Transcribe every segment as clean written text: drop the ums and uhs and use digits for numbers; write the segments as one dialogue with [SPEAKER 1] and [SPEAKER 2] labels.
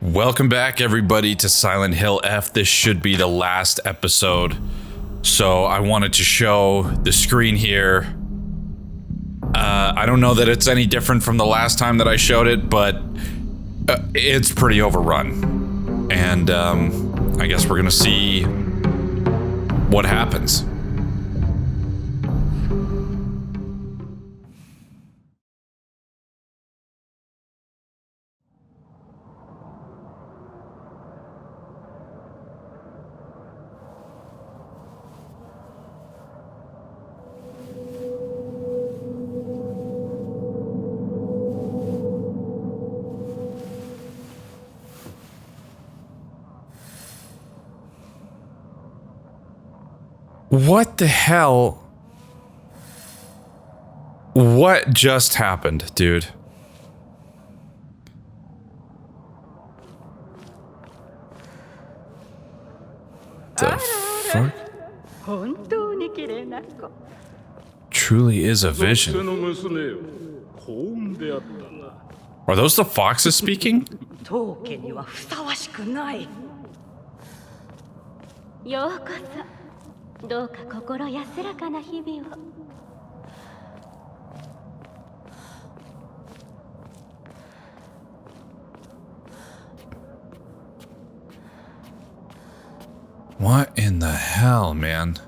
[SPEAKER 1] Welcome back, everybody, to Silent Hill F. This should be the last episode, so I wanted to show the screen here. I don't know that it's any different from the last time that I showed it, but it's pretty overrun. And I guess we're gonna see what happens. What the hell? What just happened, dude? The fuck? Truly is a vision. Are those the foxes speaking? What in the hell, man?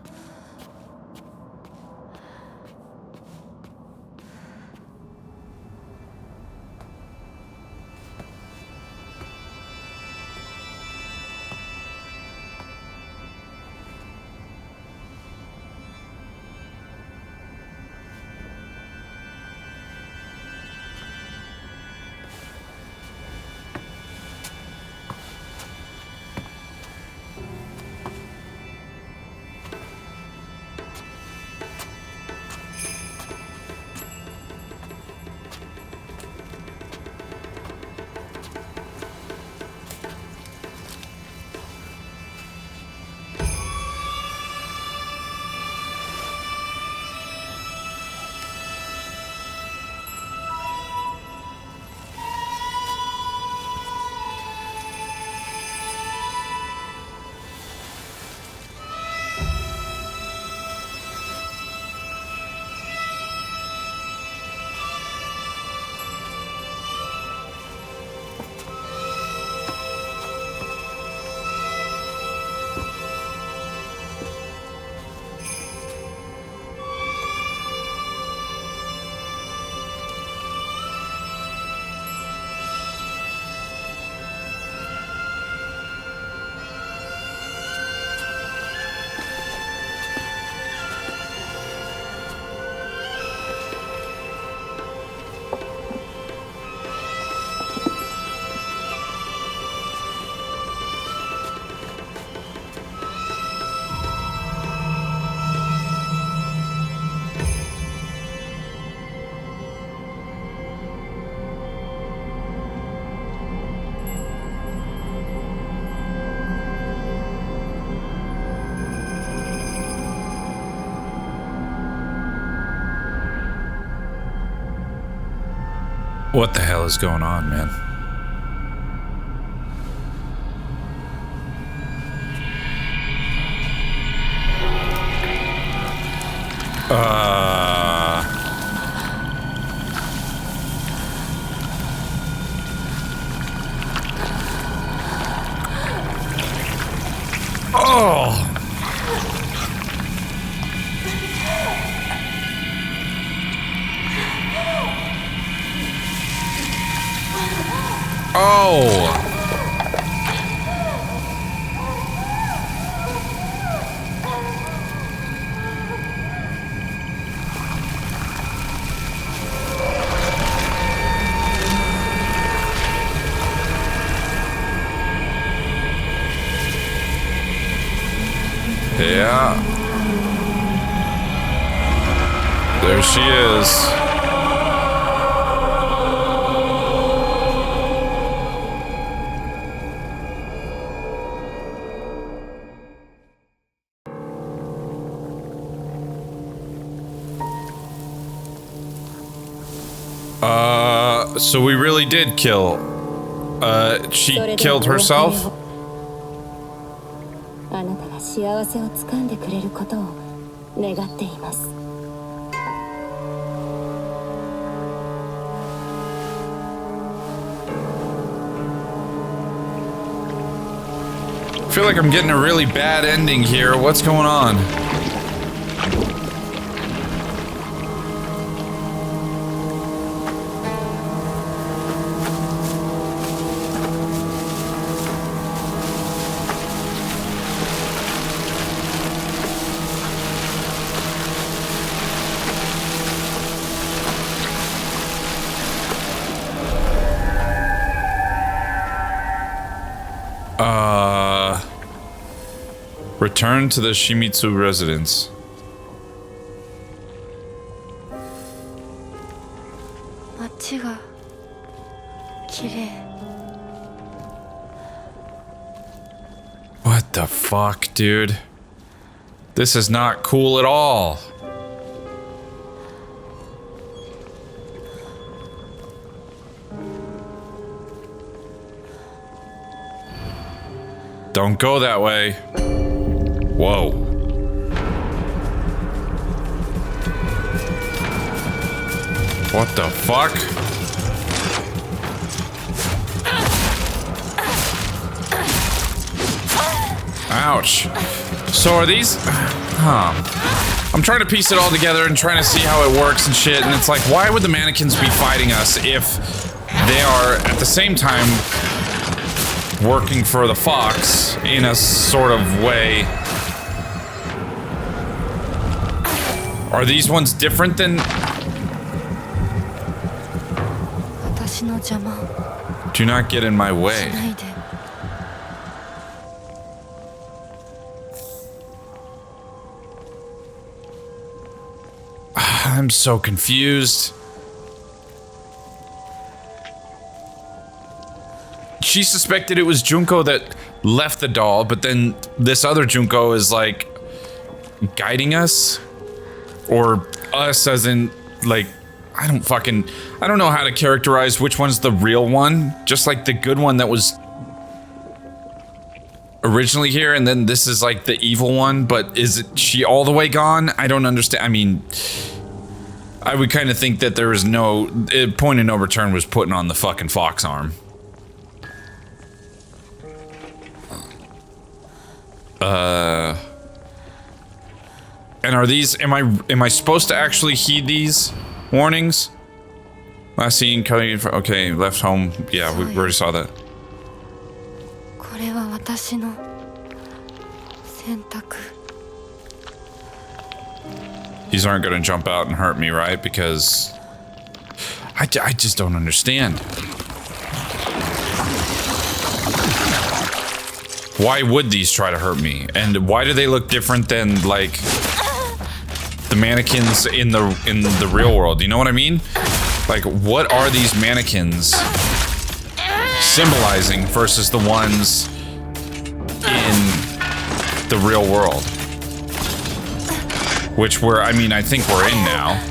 [SPEAKER 1] What the hell is going on, man? Oh! Oh! Yeah. There she is. So we really did kill she killed herself?
[SPEAKER 2] あなたが幸せをつかんでくれることを願っています。
[SPEAKER 1] I feel like I'm getting a really bad ending here. What's going on? Return to the Shimizu residence. What the fuck, dude? This is not cool at all. Don't go that way. Whoa. What the fuck? Ouch. So are these... I'm trying to piece it all together and trying to see how it works and shit, and it's like, why would the mannequins be fighting us if they are, at the same time, working for the fox in a sort of way? Are these ones different than... Do not get in my way. I'm so confused. She suspected it was Junko that left the doll, but then this other Junko is like guiding us? Or us as in, like, I don't know how to characterize which one's the real one. Just like the good one that was originally here, and then this is like the evil one, but is she all the way gone? I don't understand. I mean, I would kind of think that there was no point of no return was putting on the fucking fox arm. And are these, am I supposed to actually heed these warnings? Last seen coming from, okay, left home. Yeah, we already saw that. These aren't gonna jump out and hurt me, right? Because I just don't understand. Why would these try to hurt me? And why do they look different than, like, the mannequins in the real world? You know what I mean? Like, what are these mannequins symbolizing versus the ones in the real world? Which we're, I mean, I think we're in now.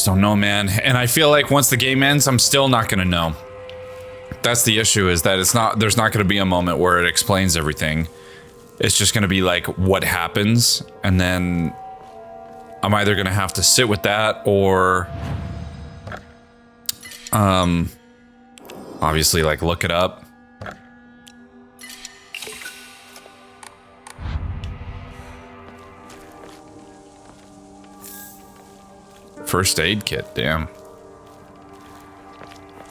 [SPEAKER 1] Don't know, man. And I feel like once the game ends, I'm still not gonna know. That's the issue, is that there's not gonna be a moment where it explains everything. It's just gonna be like what happens, and then I'm either gonna have to sit with that or obviously like look it up. First aid kit, damn.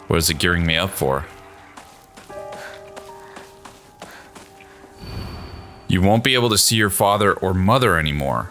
[SPEAKER 1] What is it gearing me up for? You won't be able to see your father or mother anymore.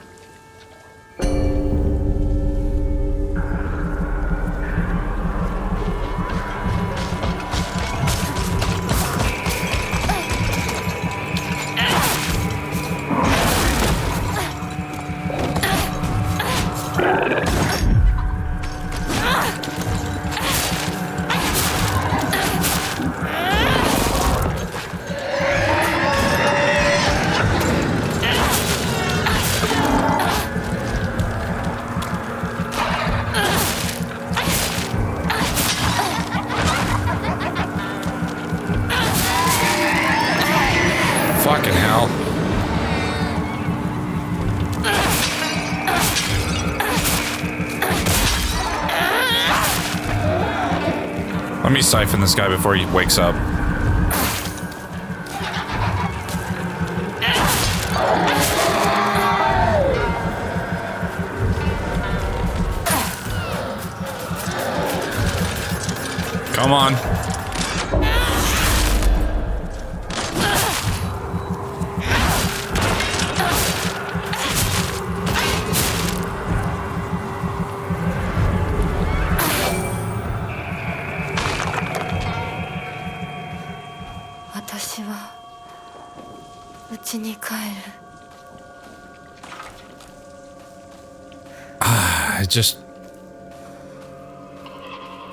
[SPEAKER 1] Let me siphon this guy before he wakes up. Come on.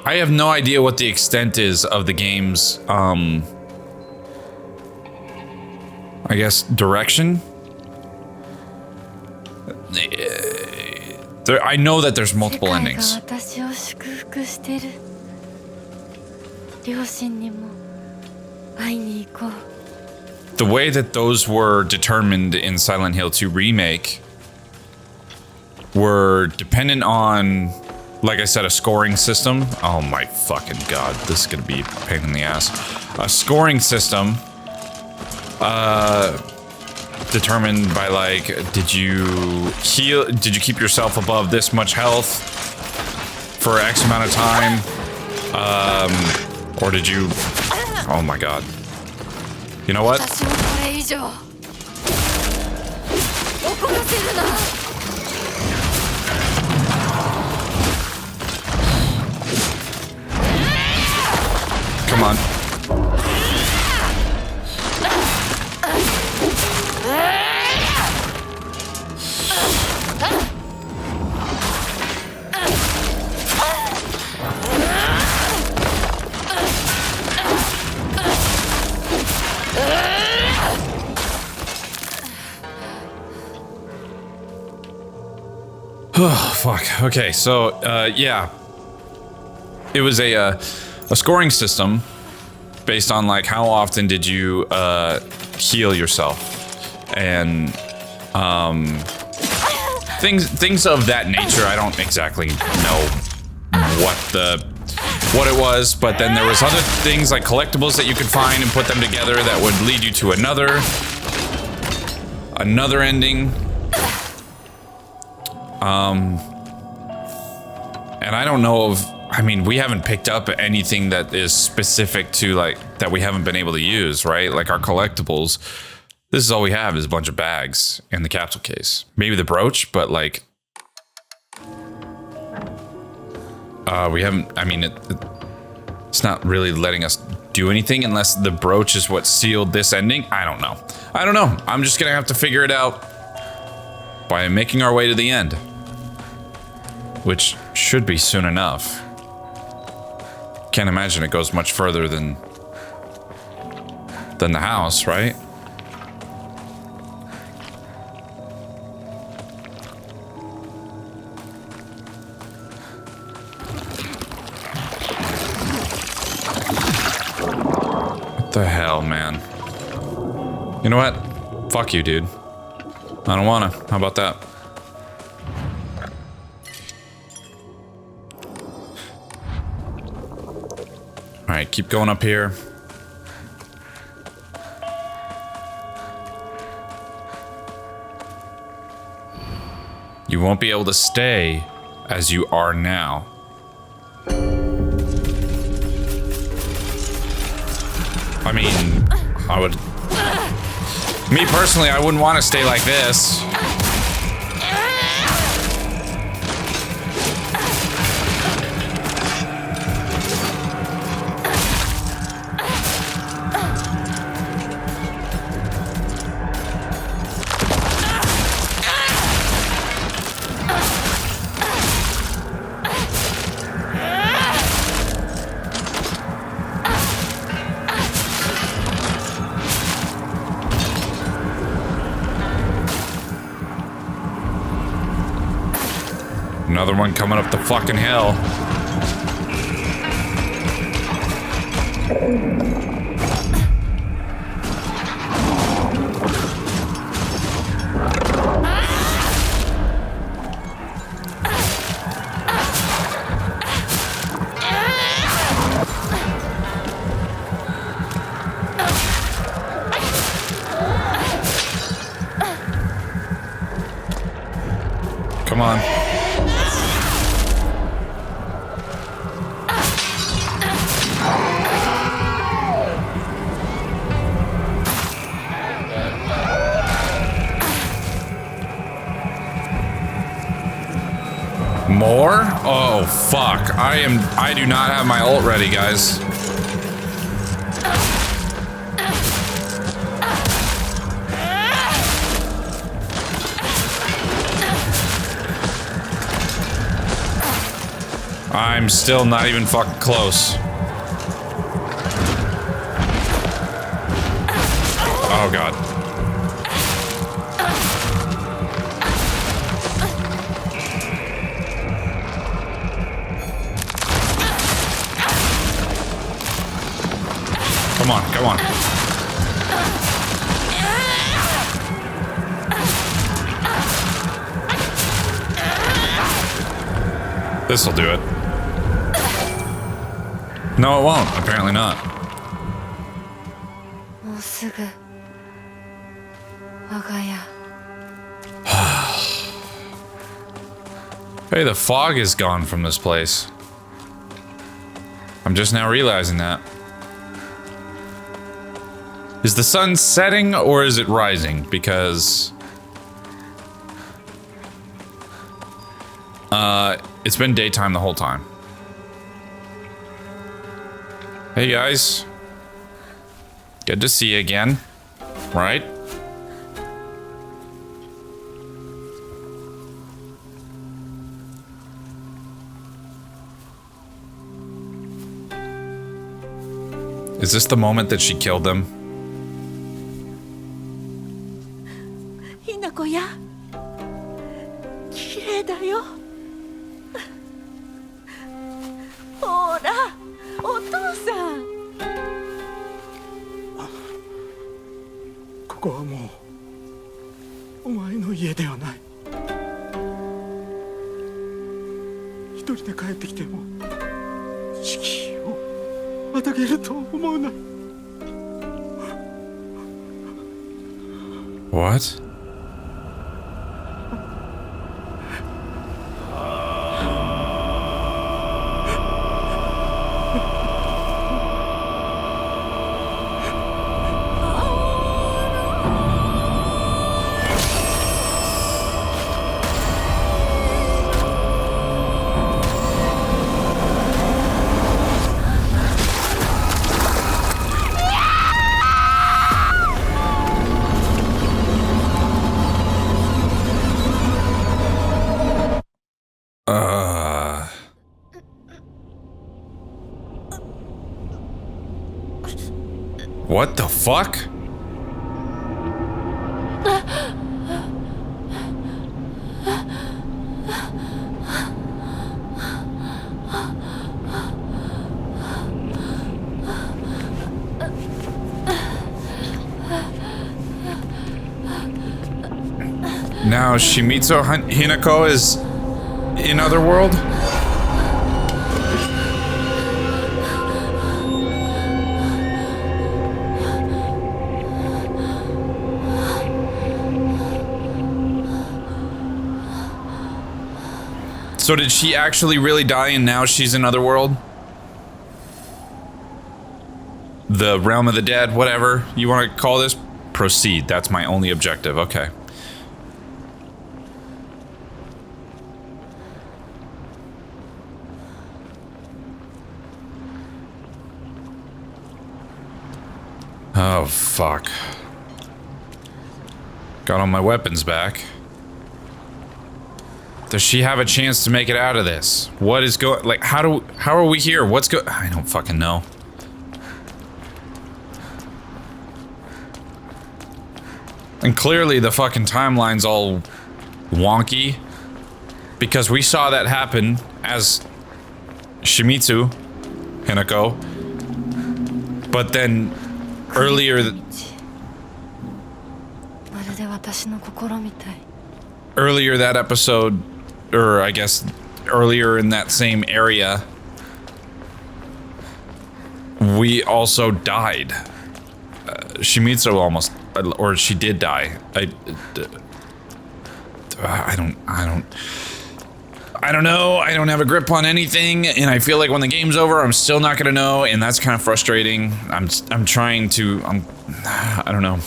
[SPEAKER 1] I have no idea what the extent is of the game's, I guess, direction. I know that there's multiple endings. The way that those were determined in Silent Hill 2 Remake were dependent on, like I said, a scoring system. Oh my fucking god, this is gonna be a pain in the ass. A scoring system determined by, like, did you keep yourself above this much health for X amount of time? Or did you... Oh my god. You know what? Come on. Oh, fuck. Okay, so, yeah. It was a scoring system based on, like, how often did you, heal yourself. And, things of that nature. I don't exactly know what it was, but then there was other things like collectibles that you could find and put them together that would lead you to another ending. And I don't know of, I mean, we haven't picked up anything that is specific to, like, that we haven't been able to use, right? Like our collectibles, this is all we have is a bunch of bags and the capsule case. Maybe the brooch, but, like, we haven't, I mean, it's not really letting us do anything unless the brooch is what sealed this ending. I don't know. I'm just gonna have to figure it out by making our way to the end, which should be soon enough. Can't imagine it goes much further than the house, right? What the hell, man? You know what? Fuck you, dude. I don't wanna. How about that? Alright, keep going up here. You won't be able to stay as you are now. I mean, me personally, I wouldn't want to stay like this. Another one coming up the fucking hill. Come on. More? Oh, fuck. I do not have my ult ready, guys. I'm still not even fucking close. Oh, God. Come on, come on. This'll do it. No, it won't. Apparently not. Hey, the fog is gone from this place. I'm just now realizing that. Is the sun setting or is it rising? Because it's been daytime the whole time. Hey guys. Good to see you again. Right? Is this the moment that she killed them?
[SPEAKER 3] Hinako ya. Kirei da yo. Hora, otou-san.
[SPEAKER 4] ここはもうお前の家ではない。一人で帰ってきても敷居をまたげると思うな。
[SPEAKER 1] What? What the fuck? Now Shimizu Hinako is in Otherworld? So did she actually really die and now she's in Otherworld? The Realm of the Dead, whatever you want to call this? Proceed, that's my only objective, okay. Oh, fuck. Got all my weapons back. Does she have a chance to make it out of this? What is going, like, how are we here? What's I don't fucking know. And clearly the fucking timeline's all wonky because we saw that happen as Shimizu Hinako, but then earlier that episode, or I guess earlier in that same area, we also died. Shimizu almost, or she did die. I don't know. I don't have a grip on anything, and I feel like when the game's over, I'm still not gonna know, and that's kind of frustrating. I don't know.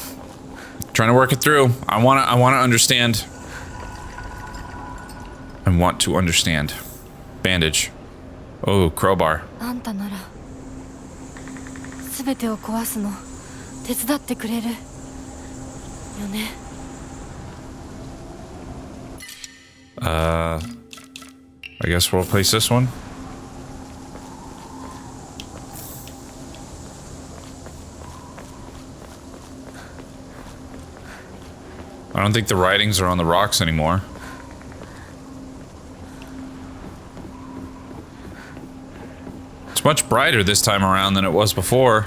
[SPEAKER 1] Trying to work it through. I wanna understand. I want to understand. Bandage. Oh, crowbar.
[SPEAKER 3] あんたなら全てを壊すの手伝ってくれるよね。
[SPEAKER 1] I guess we'll place this one. I don't think the writings are on the rocks anymore. It's much brighter this time around than it was before.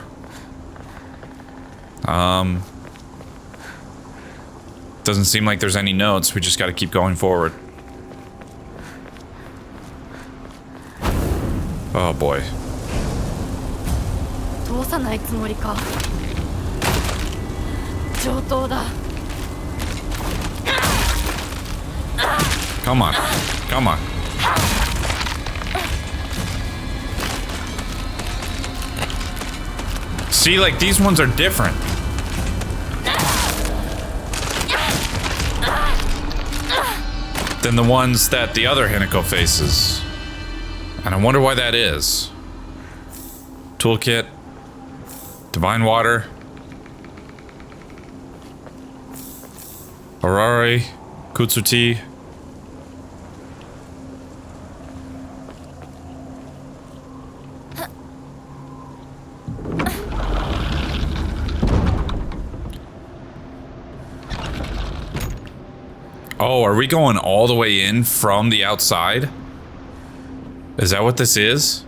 [SPEAKER 1] Doesn't seem like there's any notes. We just got to keep going forward. Oh boy.
[SPEAKER 3] 通さないつもりか。上等だ。
[SPEAKER 1] Come on. Come on. See, like, these ones are different. Than the ones that the other Hinako faces. And I wonder why that is. Toolkit. Divine Water. Harare. Kutsuti. Oh, are we going all the way in from the outside? Is that what this is?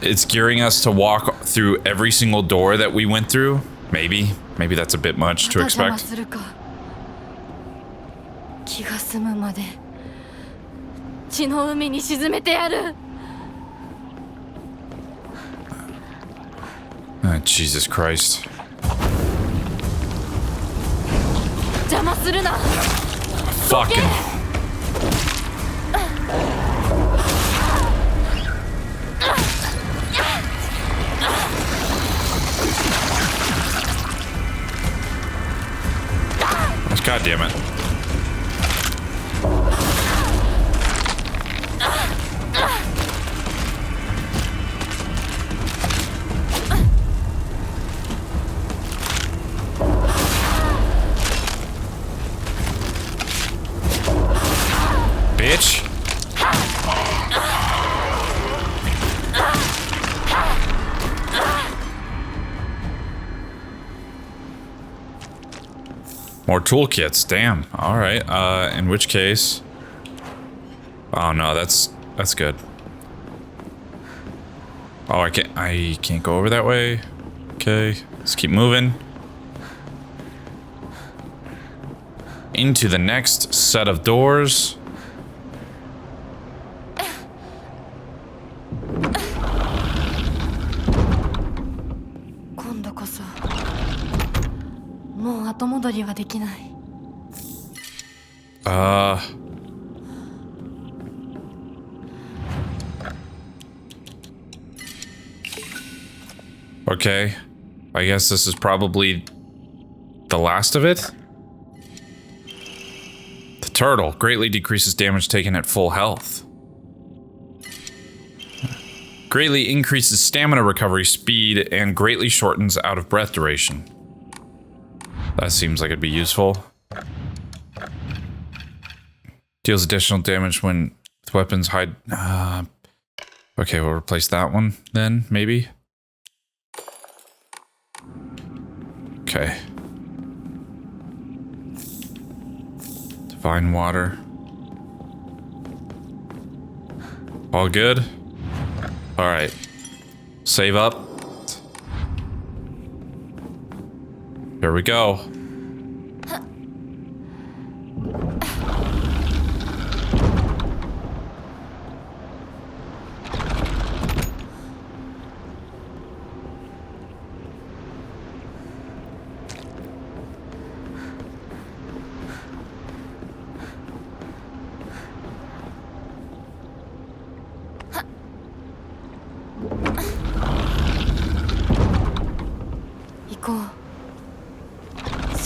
[SPEAKER 1] It's gearing us to walk through every single door that we went through? Maybe. Maybe that's a bit much to expect.
[SPEAKER 3] 気が済むまで血の海に沈めてやる。
[SPEAKER 1] Jesus Christ.
[SPEAKER 3] 邪魔するな。
[SPEAKER 1] Fucking. God damn it. Bitch. More toolkits, damn. Alright, in which case... Oh no, that's good. Oh, I can't go over that way. Okay, let's keep moving. Into the next set of doors. Okay. I guess this is probably the last of it. The turtle greatly decreases damage taken at full health. Greatly increases stamina recovery speed and greatly shortens out of breath duration. That seems like it'd be useful. Deals additional damage when with weapons hide. Okay, we'll replace that one then, maybe. Okay. Divine Water. All good? Alright. Save up. Here we go.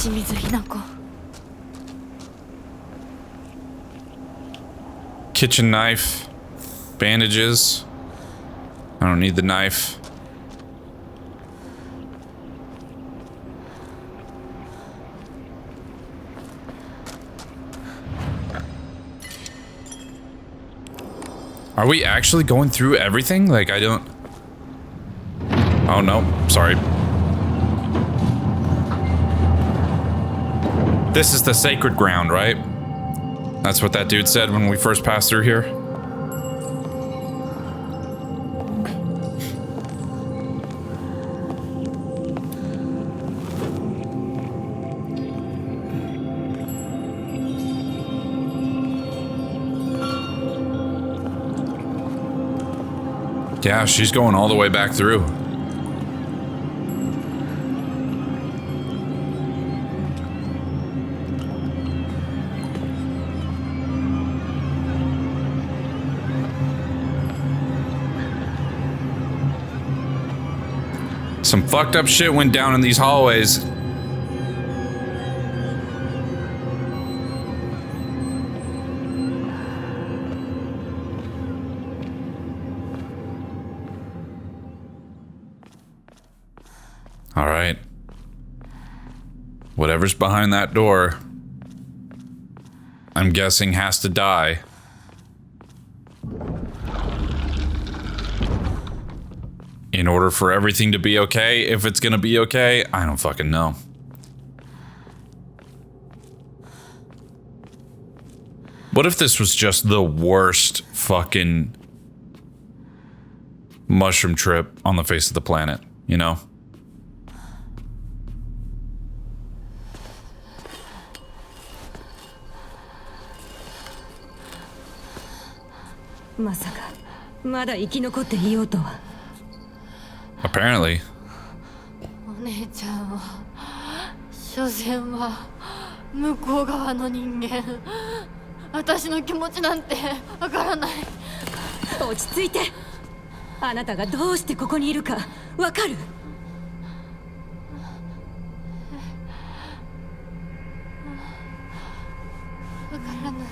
[SPEAKER 3] Shimizu Hinako.
[SPEAKER 1] Kitchen knife. Bandages. I don't need the knife. Are we actually going through everything? Like, I don't... Oh, no. Sorry. This is the sacred ground, right? That's what that dude said when we first passed through here. Yeah, she's going all the way back through. Some fucked up shit went down in these hallways. All right. Whatever's behind that door, I'm guessing has to die. In order for everything to be okay, if it's gonna be okay, I don't fucking know. What if this was just the worst fucking mushroom trip on the face of the planet, you know? Apparently.
[SPEAKER 3] お姉ちゃんは所詮は向こう側の人間。私の気持ちなんてわからない。
[SPEAKER 2] 落ち着いて。あなたがどうしてここにいるかわかる？
[SPEAKER 3] わからない。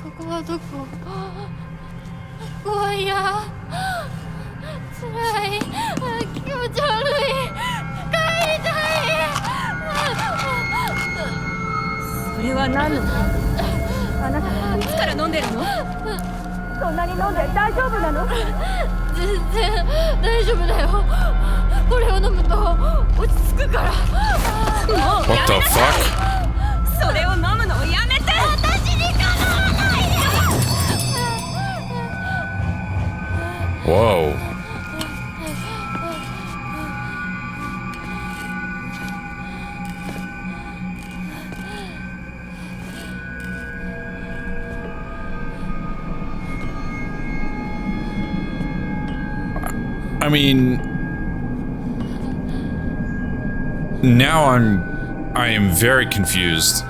[SPEAKER 3] ここはどこ？怖いや。辛い。気持ち悪い。帰りたい。
[SPEAKER 2] それは何なの？あなたいつから飲んでるの？そんなに飲んで大丈夫なの？
[SPEAKER 3] 全然大丈夫だよ。これを飲むと落ち着くから。もうやめなさい。それを飲むのをやめて。私にかなわないで。
[SPEAKER 1] Whoa. I mean, now I am very confused.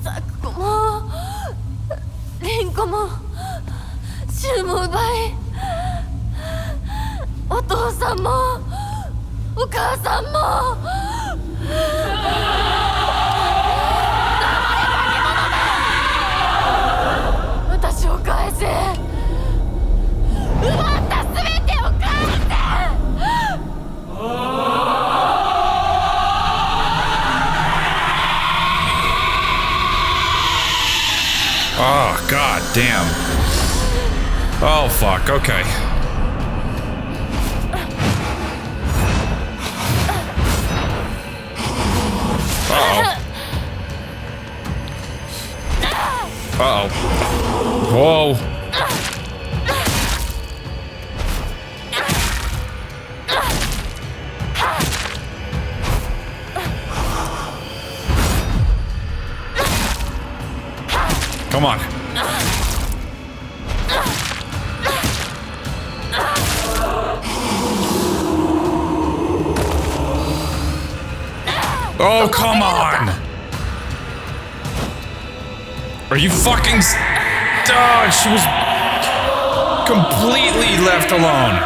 [SPEAKER 3] Sakuko も Rinko も Shiru も奪い、お父さんもお母さんも私
[SPEAKER 1] God damn. Oh, fuck. Okay. Uh-oh. Uh-oh. Whoa. Come on. Oh, come on! Are you fucking... Oh, she was completely left alone.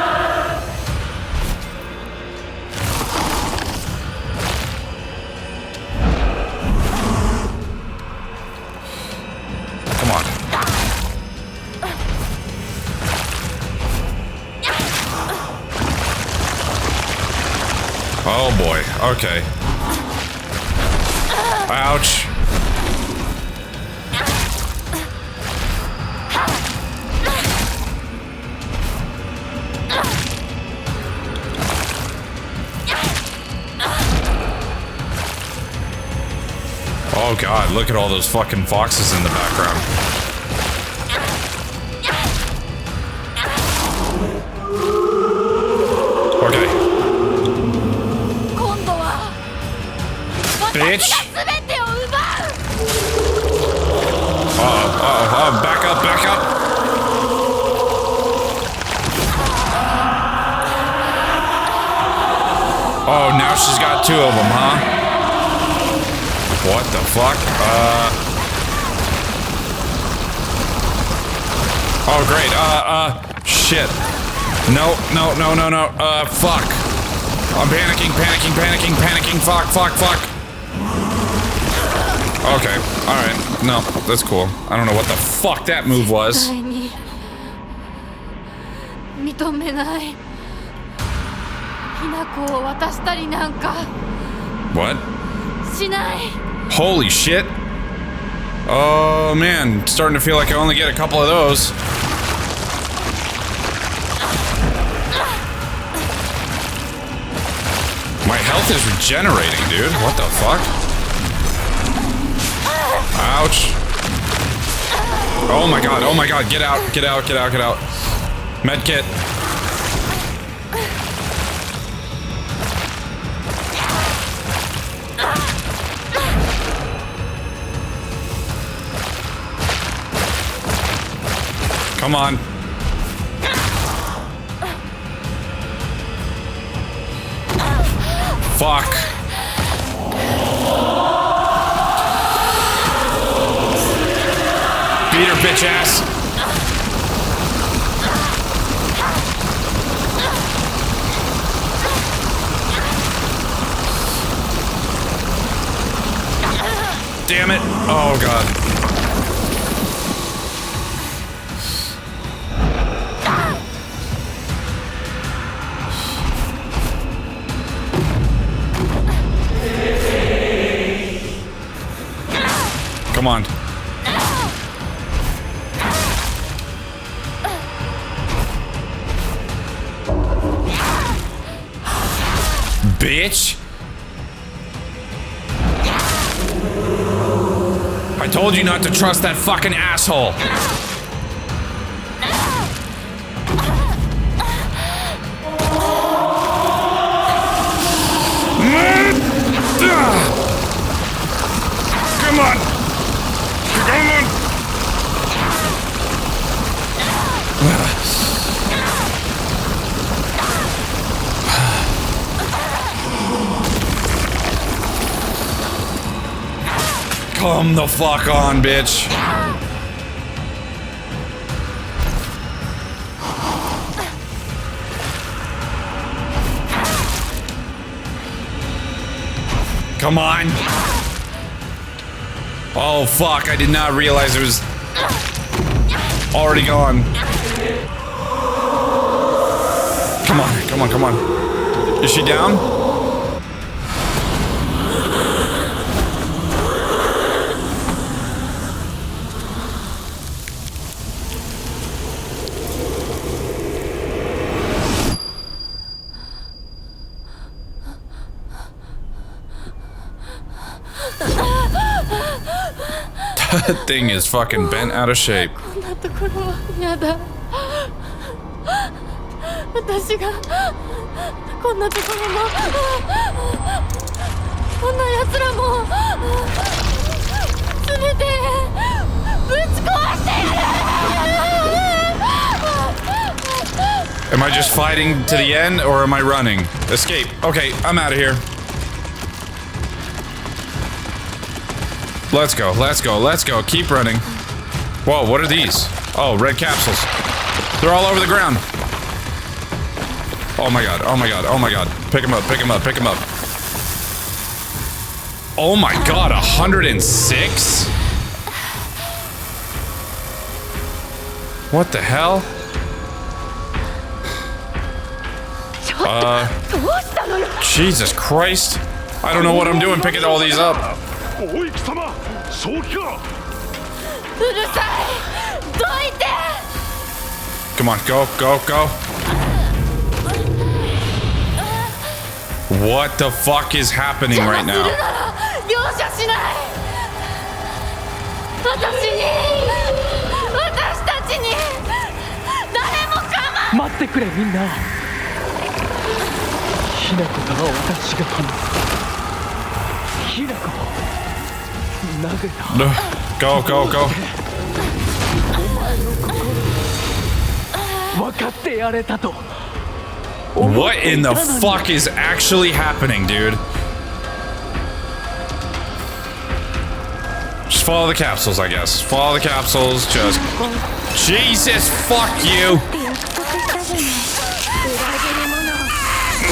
[SPEAKER 1] Come on. Oh boy, okay. Ouch. Oh god, look at all those fucking foxes in the background. Okay. Bitch! Uh-oh, back up, back up! Oh, now she's got two of them, huh? What the fuck? Oh, great. Shit. No, fuck. I'm panicking. Fuck. Okay, alright. No, that's cool. I don't know what the fuck that move was. What? Holy shit. Oh man, starting to feel like I only get a couple of those. My health is regenerating, dude. What the fuck? Ouch. Oh my god, get out. Medkit. Come on. Fuck. Beat her, bitch ass. Damn it. Oh god. Come on. Bitch. I told you not to trust that fucking asshole. Come on. Come the fuck on, bitch. Come on. Oh fuck, I did not realize it was already gone. Come on. Is she down? Thing is fucking bent out of shape.
[SPEAKER 3] こんなところは嫌だ。私がこんなところもこんな奴らも全てぶち壊してやる。
[SPEAKER 1] Am I just fighting to the end or am I running? Escape. Okay, I'm out of here. Let's go, let's go, let's go. Keep running. Whoa, what are these? Oh, red capsules. They're all over the ground. Oh my god, oh my god, oh my god. Pick them up, pick them up, pick them up. Oh my god, 106? What the hell? Jesus Christ. I don't know what I'm doing picking all these up.
[SPEAKER 3] うるさい。どいて。
[SPEAKER 1] Come on, go, go, go. What the fuck is happening right now?
[SPEAKER 3] 容赦しない。私たちに誰も構わ
[SPEAKER 4] 待ってくれみんな。ひなこから私が離す。ひなこ投げた。
[SPEAKER 1] Go, go, go.
[SPEAKER 4] 分かってやれたと。
[SPEAKER 1] What in the fuck is actually happening, dude? Just follow the capsules, I guess. Follow the capsules, just... Jesus, fuck you!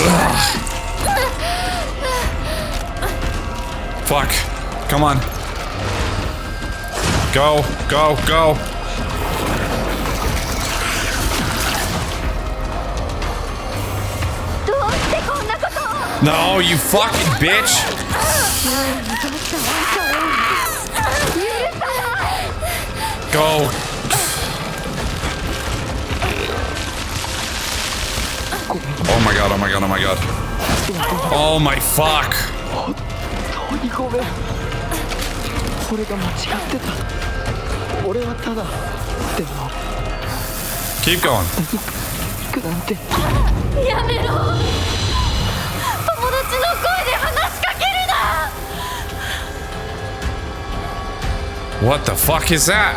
[SPEAKER 1] Ugh. Fuck. Come on. Go, go, go. No, you fucking bitch! Go. Oh my god, oh my god, oh my god. Oh my fuck. Keep going.
[SPEAKER 3] やめろ。友達の声で話しかけるな。
[SPEAKER 1] What the fuck is that?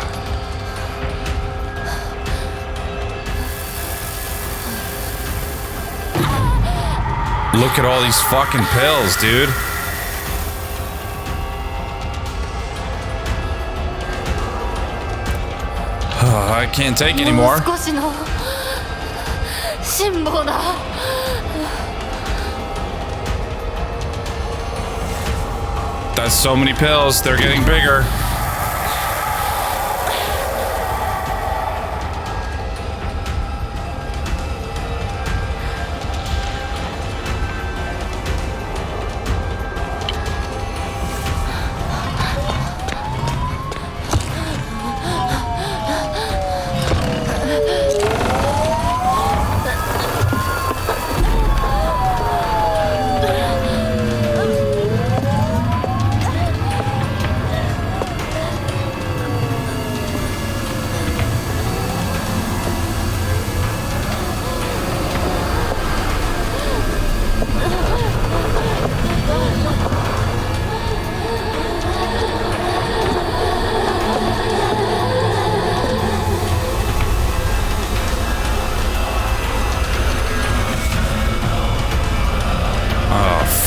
[SPEAKER 1] Look at all these fucking pills, dude. I can't take anymore.
[SPEAKER 3] もう少しの辛抱だ。
[SPEAKER 1] That's so many pills. They're getting bigger.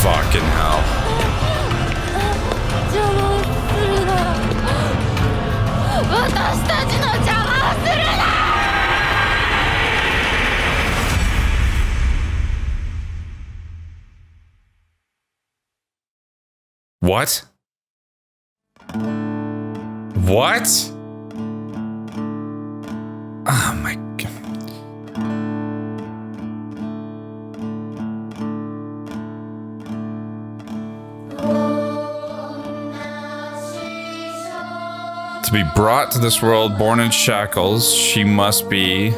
[SPEAKER 1] Fucking hell.
[SPEAKER 3] 邪魔をするな。私たちの邪魔をするな。
[SPEAKER 1] What? What? Oh my god. To be brought to this world born in shackles, she must be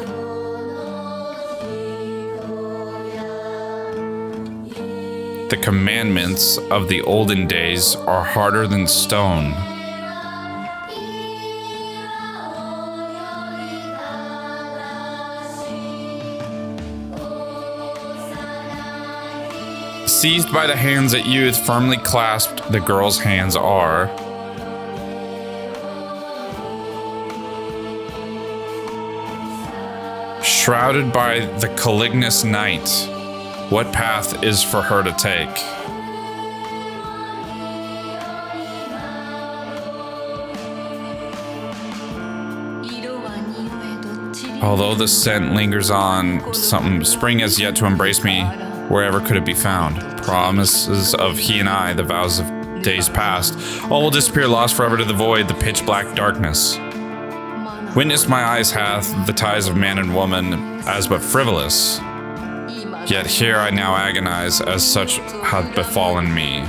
[SPEAKER 1] the commandments of the olden days are harder than stone. Seized by the hands that youth firmly clasped the girl's hands are. Shrouded by the calignous night, what path is for her to take? Although the scent lingers on, spring has yet to embrace me. Wherever could it be found? Promises of he and I, the vows of days past. All will disappear, lost forever to the void, the pitch black darkness. Witness my eyes hath the ties of man and woman as but frivolous. Yet here I now agonize as such hath befallen me.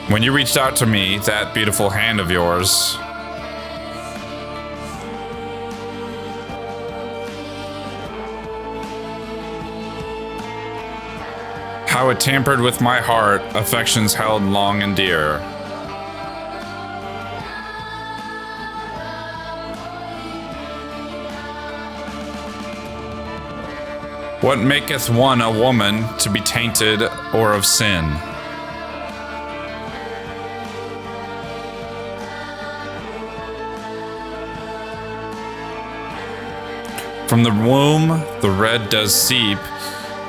[SPEAKER 1] When you reached out to me, that beautiful hand of yours, how it tampered with my heart, affections held long and dear. What maketh one a woman to be tainted or of sin? From the womb the red does seep,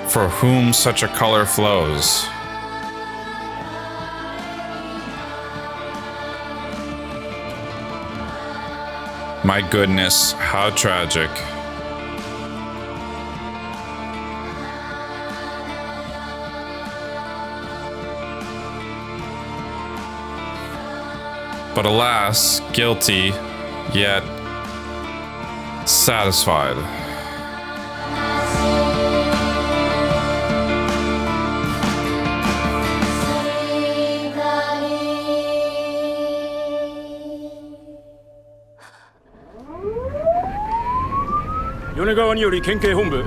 [SPEAKER 1] for whom such a color flows. My goodness, how tragic. But alas, guilty, yet satisfied.
[SPEAKER 5] 米川により県警本部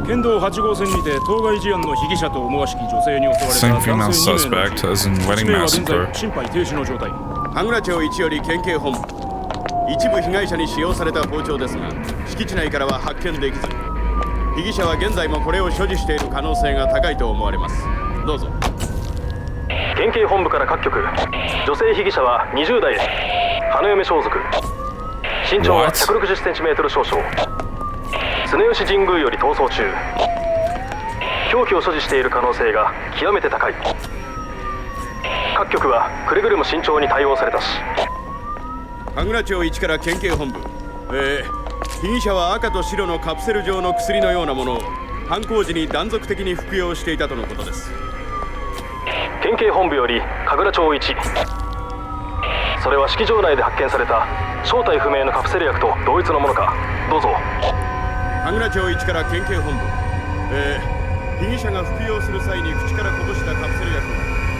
[SPEAKER 5] 県道8号線にて当該事案の被疑者と思わしき女性に襲われた男性2名のうち1名は現在心肺停止の状態。
[SPEAKER 6] 羽倉町1より県警本部。一部被害者に使用された包丁ですが敷地内からは発見できず被疑者は現在もこれを所持している可能性が高いと思われます。どうぞ。
[SPEAKER 7] 県警本部から各局、女性被疑者は20代です。花嫁装束、身長は 160cm 少々、常吉神宮より逃走中。凶器を所持している可能性が極めて高い。各局はくれぐれも慎重に対応されたし。
[SPEAKER 6] 羽倉町1から県警本部。被疑者は赤と白のカプセル状の薬のようなものを犯行時に断続的に服用していたとのことです。
[SPEAKER 7] 県警本部より神楽町1。それは式場内で発見された正体不明のカプセル薬と同一のものか。どうぞ。
[SPEAKER 6] 羽倉町1から県警本部。被疑者が服用する際に口からこぼしたカプセル薬を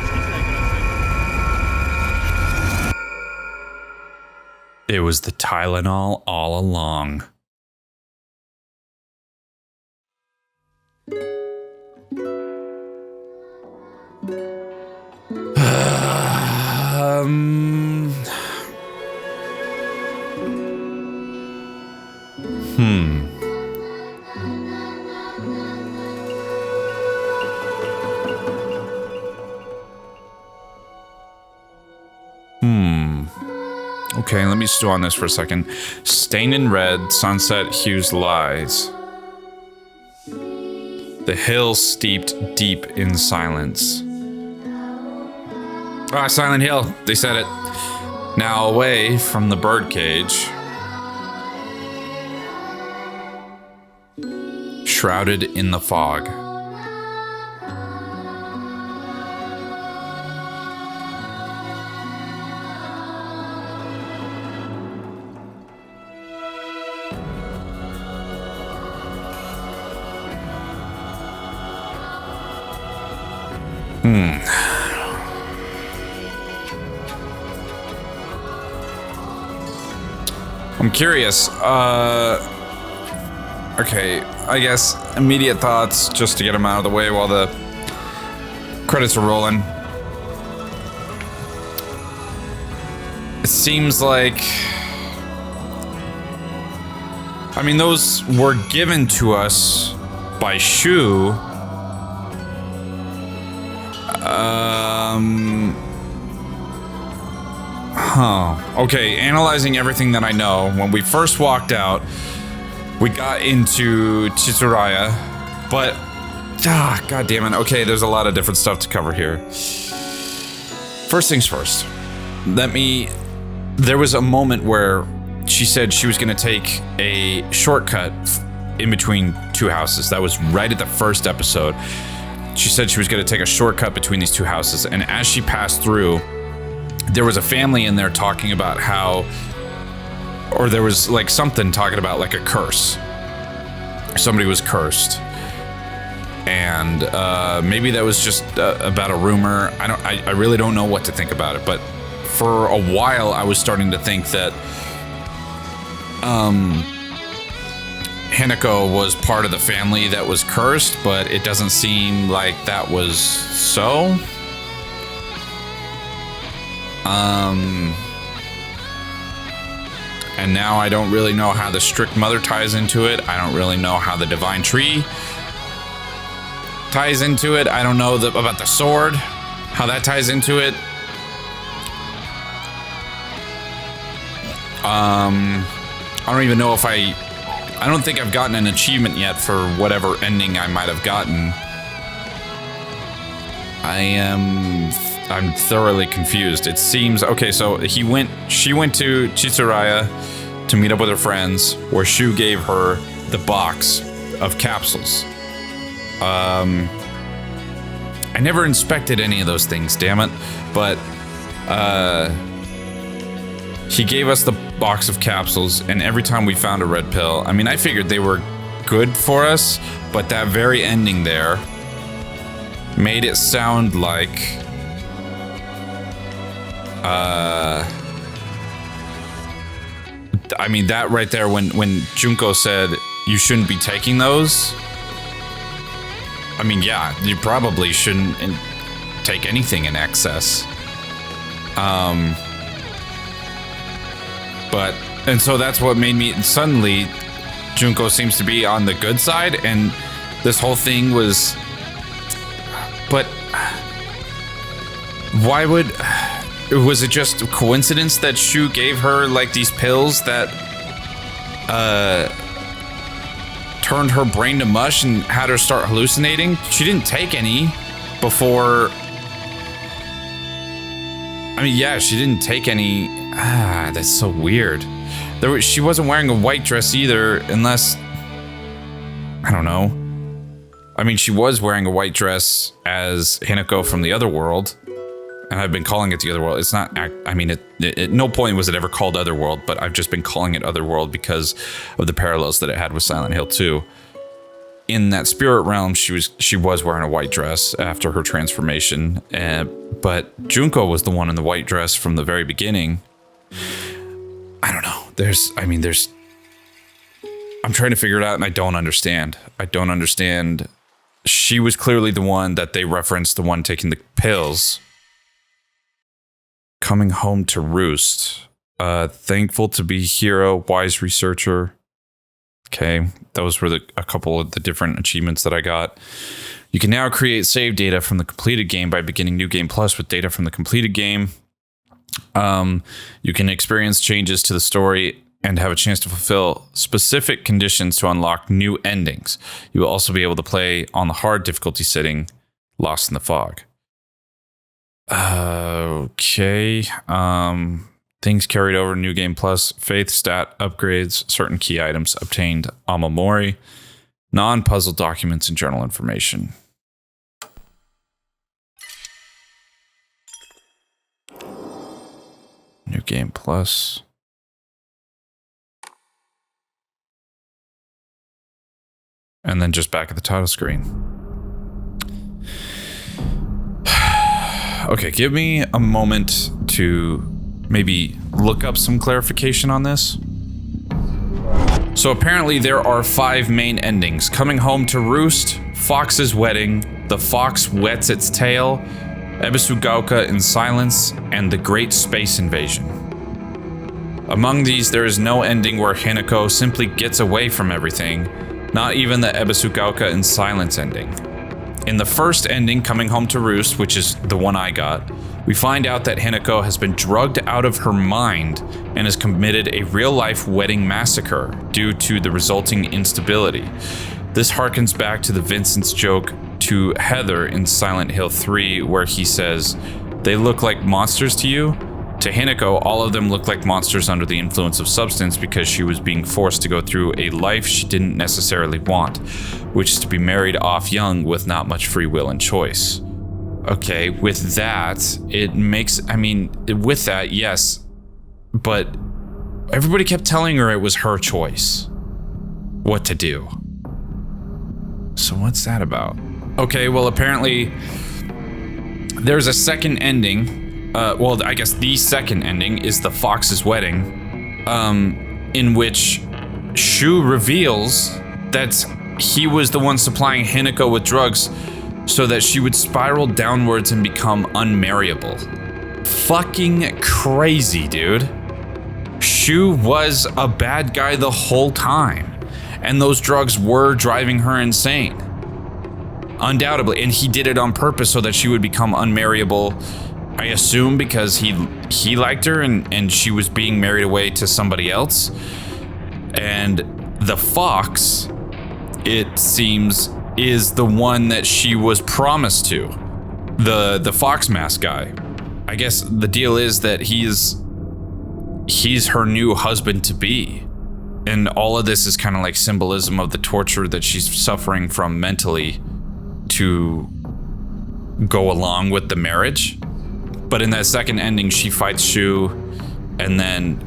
[SPEAKER 6] 敷地内から
[SPEAKER 1] It was the Tylenol all along. Okay, let me stew on this for a second. Stained in red, sunset hues lies. The hill steeped deep in silence. Ah, Silent Hill, they said it. Now away from the birdcage, shrouded in the fog. I'm curious. Okay, I guess immediate thoughts just to get them out of the way while the credits are rolling. It seems like, I mean, those were given to us by Shu Okay, analyzing everything that I know. When we first walked out, we got into Chitsuraya, but god damn it. Okay, there's a lot of different stuff to cover here. First things first. There was a moment where she said she was going to take a shortcut in between two houses. That was right at the first episode. She said she was going to take a shortcut between these two houses, and as she passed through, there was a family in there talking about how, or there was like something talking about like a curse. Somebody was cursed. And maybe that was just about a rumor. I really don't know what to think about it, but for a while I was starting to think that Hinako was part of the family that was cursed, but it doesn't seem like that was so. And now I don't really know how the strict mother ties into it. I don't really know how the divine tree ties into it. I don't know about the sword, how that ties into it. I don't even know if I don't think I've gotten an achievement yet for whatever ending I might have gotten. I'm thoroughly confused. It seems okay. So she went to Chitsuraya to meet up with her friends, where Shu gave her the box of capsules. I never inspected any of those things, damn it. But he gave us the box of capsules, and every time we found a red pill, I mean, I figured they were good for us, but that very ending there made it sound like I mean, that right there, when Junko said you shouldn't be taking those, I mean, yeah, you probably shouldn't take anything in excess. And so that's what made me, suddenly Junko seems to be on the good side, and this whole thing was, but why would, was it just a coincidence that Shu gave her like these pills that turned her brain to mush and had her start hallucinating? She didn't take any before. I mean, yeah, she didn't take any. That's so weird. She wasn't wearing a white dress either, unless, I don't know. I mean, she was wearing a white dress as Hinako from the other world, and I've been calling it the other world. It's not, I mean, at no point was it ever called Otherworld, but I've just been calling it Otherworld because of the parallels that it had with Silent Hill 2. In that spirit realm, she was wearing a white dress after her transformation, but Junko was the one in the white dress from the very beginning. I don't know. I'm trying to figure it out, and I don't understand. She was clearly the one that they referenced, the one taking the pills. Coming home to roost. Thankful to be hero, wise researcher. Okay, those were a couple of the different achievements that I got. You can now create save data from the completed game by beginning New Game Plus with data from the completed game. You can experience changes to the story and have a chance to fulfill specific conditions to unlock new endings. You will also be able to play on the hard difficulty setting, Lost in the Fog. Okay. Things carried over New Game Plus, faith stat upgrades, certain key items obtained Amamori, non-puzzle documents and journal information. New Game Plus. And then just back at the title screen. Okay, give me a moment to maybe look up some clarification on this. So apparently there are 5 main endings: Coming Home to Roost, Fox's Wedding, The Fox Wets Its Tail, Ebisugaoka in Silence, and The Great Space Invasion. Among these, there is no ending where Hinako simply gets away from everything, not even the Ebisugaoka in Silence ending. In the first ending, Coming Home to Roost, which is the one I got, we find out that Hinako has been drugged out of her mind and has committed a real-life wedding massacre due to the resulting instability. This harkens back to the Vincent's joke to Heather in Silent Hill 3, where he says, "They look like monsters to you?" To Hinako, all of them look like monsters under the influence of substance because she was being forced to go through a life she didn't necessarily want, which is to be married off young with not much free will and choice. Okay, with that, it makes, I mean, with that, yes, but everybody kept telling her it was her choice what to do. So what's that about? Okay, well, apparently there's a second ending. Well, I guess the second ending is the Fox's wedding, in which Shu reveals that he was the one supplying Hinako with drugs so that she would spiral downwards and become unmarriable. Fucking crazy, dude. Shu was a bad guy the whole time, and those drugs were driving her insane. Undoubtedly, and he did it on purpose so that she would become unmarriable, I assume because he liked her and she was being married away to somebody else. And the Fox, it seems, is the one that she was promised to. The Fox mask guy. I guess the deal is that he's her new husband to be. And all of this is kind of like symbolism of the torture that she's suffering from mentally to go along with the marriage. But in that second ending, she fights Shu, and then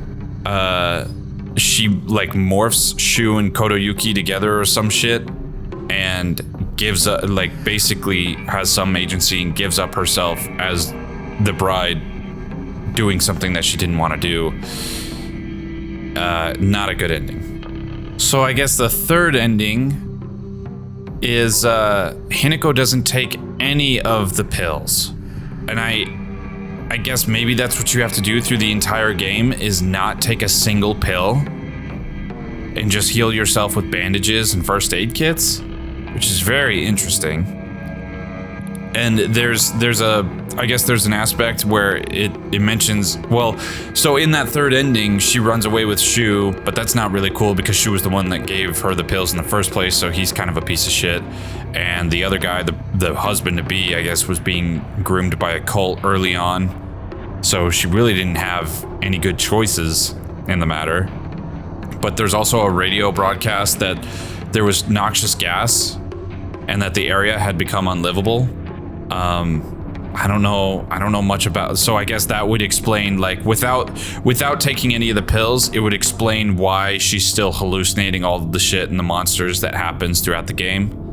[SPEAKER 1] she like morphs Shu and Kotoyuki together or some shit, and gives up, like basically has some agency and gives up herself as the bride, doing something that she didn't want to do. Not a good ending. So I guess the third ending is Hinako doesn't take any of the pills, and I guess maybe that's what you have to do through the entire game, is not take a single pill and just heal yourself with bandages and first aid kits, which is very interesting. And there's an aspect where it mentions, well, so in that third ending, she runs away with Shu, but that's not really cool because Shu was the one that gave her the pills in the first place, so he's kind of a piece of shit. And the other guy, the husband-to-be, I guess, was being groomed by a cult early on, so she really didn't have any good choices in the matter. But there's also a radio broadcast that there was noxious gas and that the area had become unlivable. I don't know much about, so I guess that would explain, like, without taking any of the pills, it would explain why she's still hallucinating all of the shit and the monsters that happens throughout the game.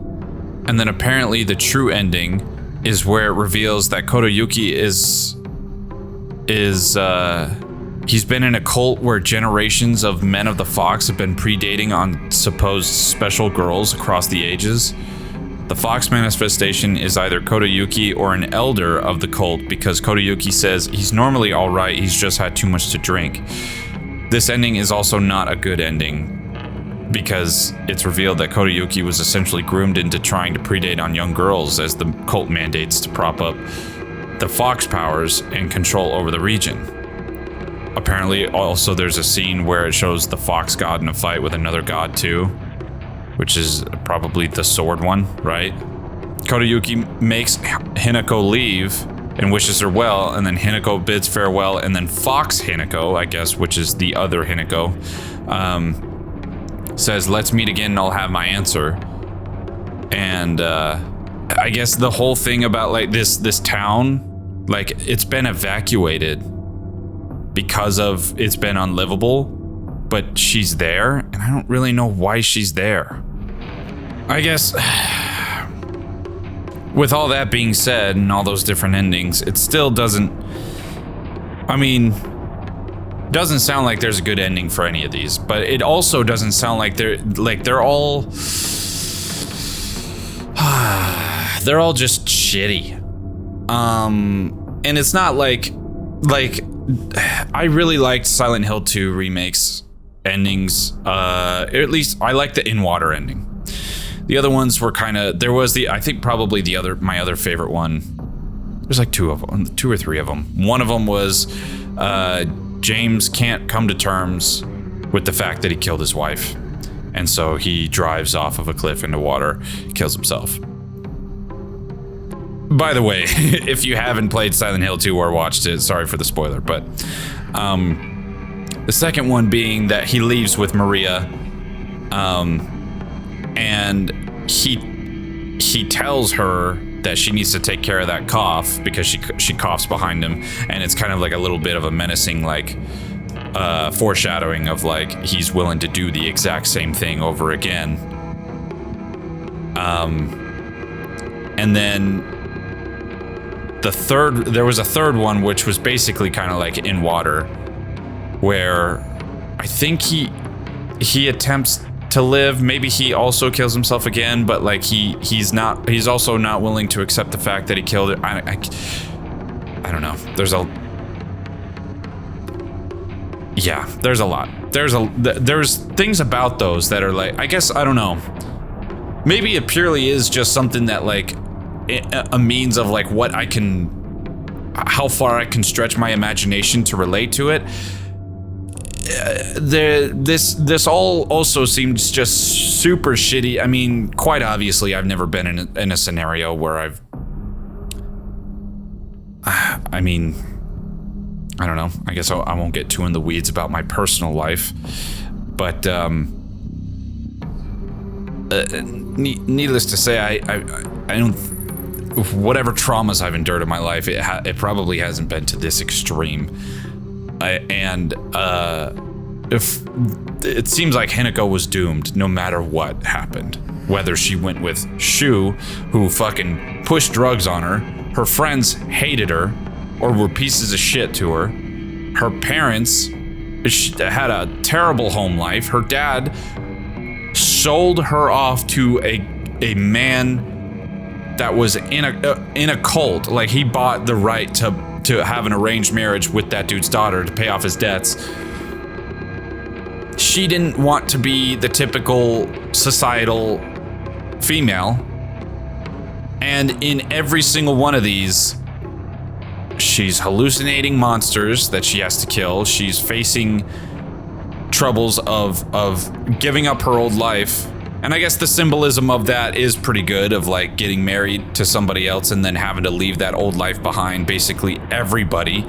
[SPEAKER 1] And then apparently the true ending is where it reveals that Kotoyuki he's been in a cult where generations of men of the Fox have been predating on supposed special girls across the ages. The Fox manifestation is either Kotoyuki or an elder of the cult, because Kotoyuki says he's normally alright, he's just had too much to drink. This ending is also not a good ending, because it's revealed that Kotoyuki was essentially groomed into trying to predate on young girls as the cult mandates to prop up the Fox powers and control over the region. Apparently, also there's a scene where it shows the Fox god in a fight with another god too, which is probably the sword one, right? Kotoyuki makes Hinako leave and wishes her well, and then Hinako bids farewell, and then Fox Hinako, I guess, which is the other Hinako, says, "Let's meet again and I'll have my answer." And I guess the whole thing about like this town, like it's been evacuated because of it's been unlivable, but she's there, and I don't really know why she's there. I guess with all that being said and all those different endings, it still doesn't sound like there's a good ending for any of these, but it also doesn't sound like they're all just shitty. And it's not like I really liked Silent Hill 2 remakes endings, or at least I like the in-water ending. The other ones were kind of, there was I think probably my other favorite one. There's like 2 or 3 of them. One of them was James can't come to terms with the fact that he killed his wife. And so he drives off of a cliff into water, kills himself. By the way, if you haven't played Silent Hill 2 or watched it, sorry for the spoiler, but the second one being that he leaves with Maria, and he tells her that she needs to take care of that cough because she coughs behind him, and it's kind of like a little bit of a menacing like foreshadowing of like he's willing to do the exact same thing over again. And then there was a third one which was basically kind of like in water, where I think he attempts to live. Maybe he also kills himself again, but like he's also not willing to accept the fact that he killed it. I don't know. There's a lot. There's things about those that are like, I guess, I don't know. Maybe it purely is just something that like a means of like how far I can stretch my imagination to relate to it. This all also seems just super shitty. I mean, quite obviously, I've never been in a scenario where I don't know. I guess I won't get too in the weeds about my personal life, but needless to say, I don't. Whatever traumas I've endured in my life, it probably hasn't been to this extreme. If it seems like Hinako was doomed no matter what happened, whether she went with Shu, who fucking pushed drugs on her friends hated her or were pieces of shit to her parents had a terrible home life, her dad sold her off to a man that was in a cult. Like, he bought the right to have an arranged marriage with that dude's daughter to pay off his debts. She didn't want to be the typical societal female. And in every single one of these, she's hallucinating monsters that she has to kill. She's facing troubles of giving up her old life. And I guess the symbolism of that is pretty good, of like getting married to somebody else and then having to leave that old life behind. Basically everybody,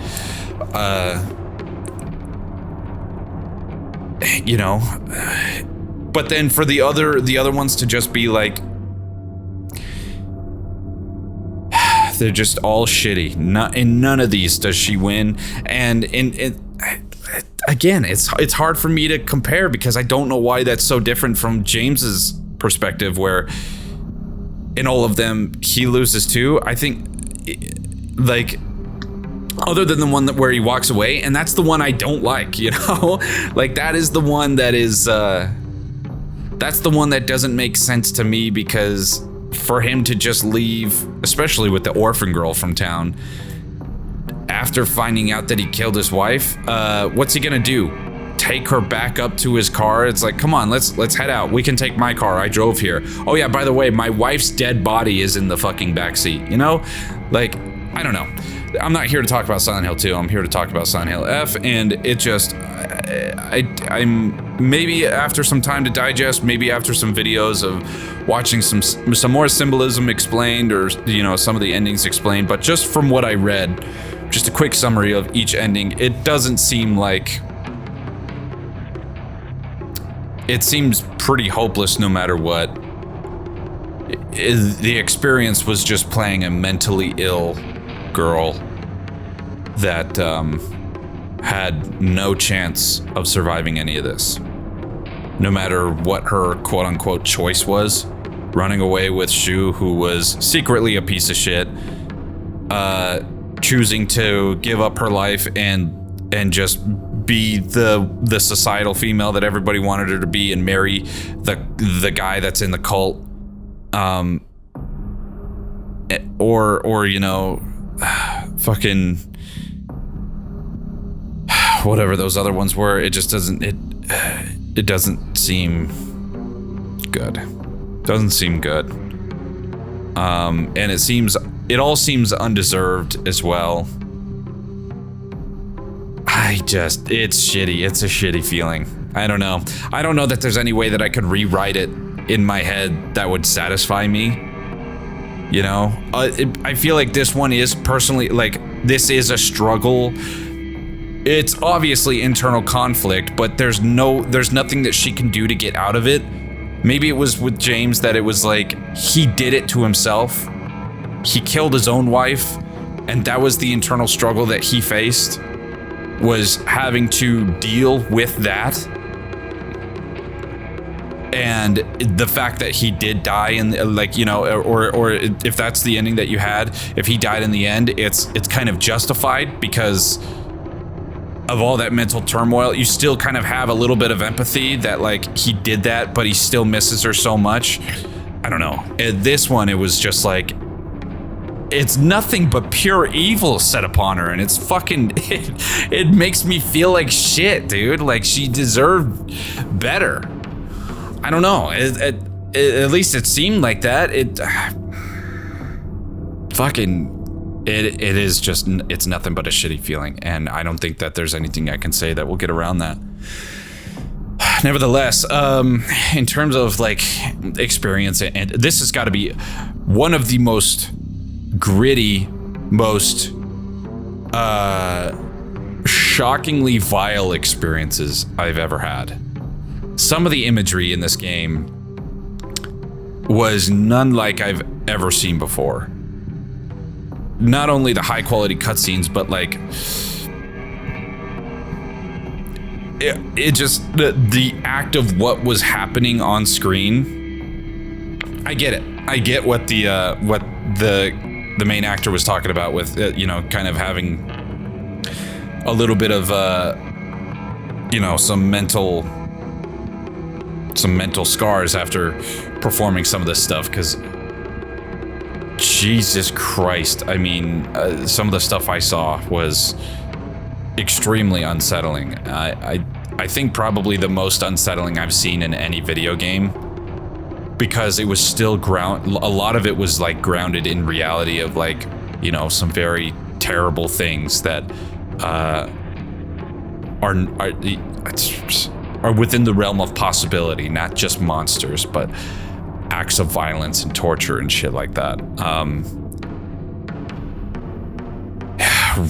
[SPEAKER 1] you know. But then for the other ones to just be like, they're just all shitty. In none of these does she win, and again, it's hard for me to compare because I don't know why that's so different from James's perspective, where in all of them he loses too. I think, like, other than the one where he walks away, and that's the one I don't like, you know? Like, that is the one that is that's the one that doesn't make sense to me, because for him to just leave, especially with the orphan girl from town, after finding out that he killed his wife, what's he gonna do? Take her back up to his car? It's like, come on, let's head out. We can take my car. I drove here. Oh yeah, by the way, my wife's dead body is in the fucking backseat, you know? Like, I don't know. I'm not here to talk about Silent Hill 2. I'm here to talk about Silent Hill F, and it just, I'm maybe after some time to digest, maybe after some videos of watching some more symbolism explained, or, you know, some of the endings explained, but just from what I read, just a quick summary of each ending, it doesn't seem like, it seems pretty hopeless no matter what. The experience was just playing a mentally ill girl that had no chance of surviving any of this. No matter what her quote-unquote choice was, running away with Shu, who was secretly a piece of shit, choosing to give up her life and just be the societal female that everybody wanted her to be, and marry the guy that's in the cult, or you know, fucking whatever those other ones were. It just doesn't, it doesn't seem good. Doesn't seem good. And it all seems undeserved as well. It's shitty. It's a shitty feeling. I don't know. I don't know that there's any way that I could rewrite it in my head that would satisfy me. You know? I feel like this one is personally, like, this is a struggle. It's obviously internal conflict, but there's nothing that she can do to get out of it. Maybe it was with James that it was like, he did it to himself. He killed his own wife, and that was the internal struggle that he faced, was having to deal with that. And the fact that he did die, and like, you know, or if that's the ending that you had, if he died in the end, it's kind of justified because of all that mental turmoil. You still kind of have a little bit of empathy that, like, he did that, but he still misses her so much. I don't know. This one, it was just like, it's nothing but pure evil set upon her, and it's fucking, it makes me feel like shit, dude. Like, she deserved better. I don't know. At least it seemed like that. It is just, it's nothing but a shitty feeling, and I don't think that there's anything I can say that will get around that. Nevertheless, in terms of, like, experience, and this has got to be one of the most gritty, most shockingly vile experiences I've ever had. Some of the imagery in this game was none like I've ever seen before. Not only the high quality cutscenes, but like it just the act of what was happening on screen. I get it. I get what the main actor was talking about with you know, kind of having a little bit of you know, some mental scars after performing some of this stuff, because Jesus Christ, I mean, some of the stuff I saw was extremely unsettling. I think probably the most unsettling I've seen in any video game, because it was still a lot of it was like grounded in reality of, like, you know, some very terrible things that are within the realm of possibility, not just monsters, but acts of violence and torture and shit like that.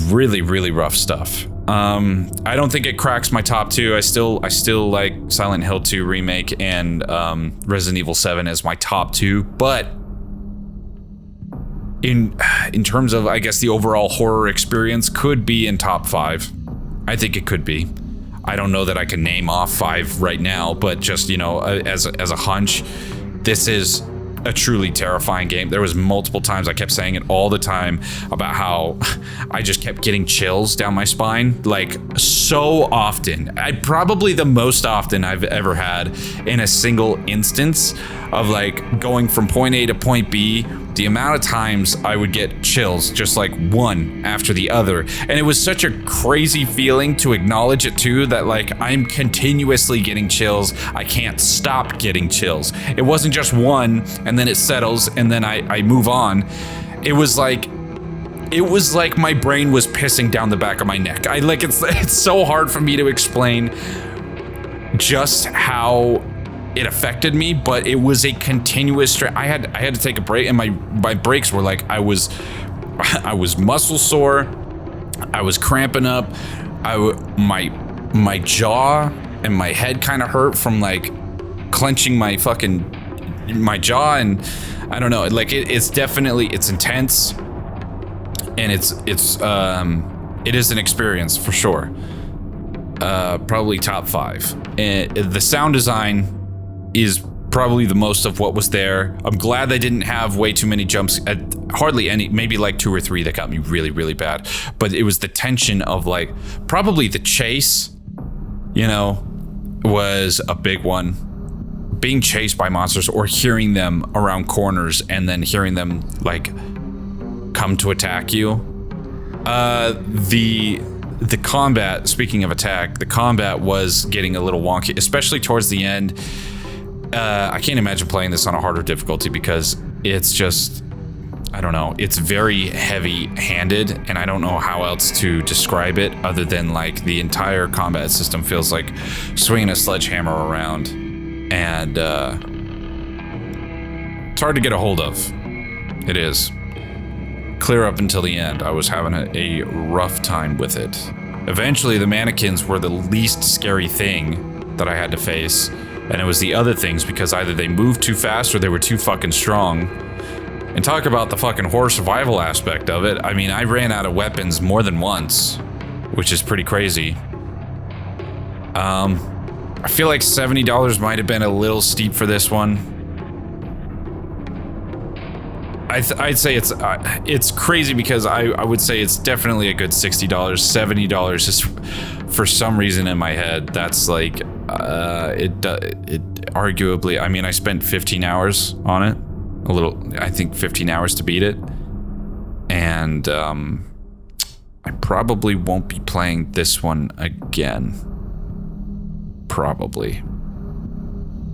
[SPEAKER 1] Really, really rough stuff. I don't think it cracks my top two. I still like Silent Hill 2 Remake and Resident Evil 7 as my top two, but in terms of, I guess, the overall horror experience, could be in top 5. I think it could be. I don't know that I can name off 5 right now, but just, you know, as a hunch, this is a truly terrifying game. There was multiple times, I kept saying it all the time, about how I just kept getting chills down my spine, like, so often. Probably the most often I've ever had in a single instance of, like, going from point A to point B. The amount of times I would get chills, just like one after the other. And it was such a crazy feeling to acknowledge it too, that, like, I'm continuously getting chills. I can't stop getting chills. It wasn't just one and then it settles and then I move on. It was like my brain was pissing down the back of my neck. It's so hard for me to explain just how it affected me, but it was a continuous I had to take a break, and my breaks were like, I was muscle sore, I was cramping up, my jaw and my head kind of hurt from, like, clenching my jaw, and I don't know, like, it's definitely, it's intense, and it is an experience for sure. Probably top 5. And the sound design is probably the most of what was there. I'm glad they didn't have way too many jumps, hardly any, maybe like 2 or 3 that got me really, really bad. But it was the tension of, like, probably the chase, you know, was a big one. Being chased by monsters or hearing them around corners and then hearing them, like, come to attack you. The combat, speaking of attack, the combat was getting a little wonky, especially towards the end. I can't imagine playing this on a harder difficulty because it's just, I don't know, it's very heavy-handed, and I don't know how else to describe it other than like the entire combat system feels like swinging a sledgehammer around, and it's hard to get a hold of. It is. Clear up until the end, I was having a rough time with it. Eventually, the mannequins were the least scary thing that I had to face, and it was the other things because either they moved too fast or they were too fucking strong. And talk about the fucking horror survival aspect of it. I mean, I ran out of weapons more than once, which is pretty crazy. I feel like $70 might have been a little steep for this one. I'd say it's crazy because I would say it's definitely a good $60. $70 is for some reason in my head. That's like it arguably. I mean, I spent 15 hours on it. I think 15 hours to beat it. And I probably won't be playing this one again. Probably.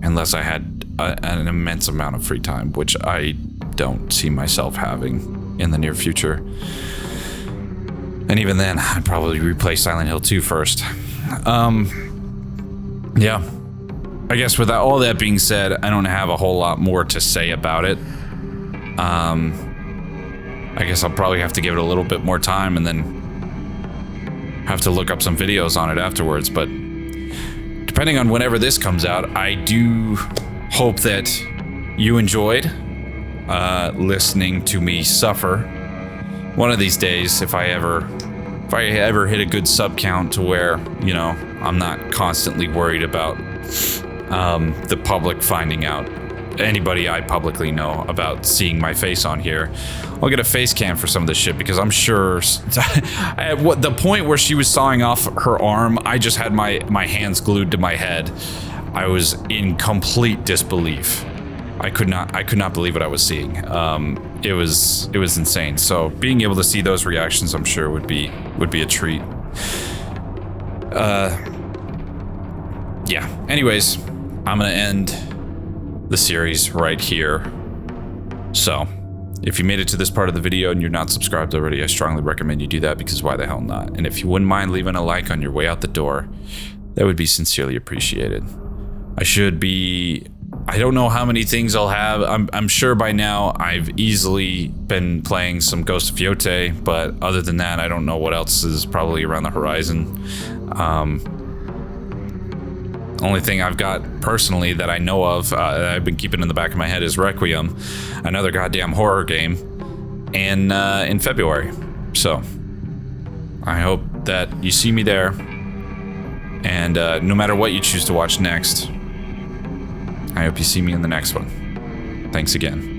[SPEAKER 1] Unless I had an immense amount of free time, which I don't see myself having in the near future. And even then, I'd probably replay Silent Hill 2 first. Yeah. I guess with all that being said, I don't have a whole lot more to say about it. I guess I'll probably have to give it a little bit more time and then have to look up some videos on it afterwards. But depending on whenever this comes out, I do hope that you enjoyed listening to me suffer. One of these days, if I ever hit a good sub count to where, you know, I'm not constantly worried about the public finding out, anybody I publicly know about seeing my face on here, I'll get a face cam for some of this shit because I'm sure at the point where she was sawing off her arm, I just had my hands glued to my head. I was in complete disbelief. I could not believe what I was seeing. It was insane. So being able to see those reactions, I'm sure would be a treat. Yeah. Anyways, I'm gonna end the series right here. So, if you made it to this part of the video and you're not subscribed already, I strongly recommend you do that because why the hell not? And if you wouldn't mind leaving a like on your way out the door, that would be sincerely appreciated. I don't know how many things I'll have. I'm sure by now I've easily been playing some Ghost of Yote, but other than that, I don't know what else is probably around the horizon. Only thing I've got personally that I know of, that I've been keeping in the back of my head is Requiem, another goddamn horror game, in February. So, I hope that you see me there, and no matter what you choose to watch next, I hope you see me in the next one. Thanks again.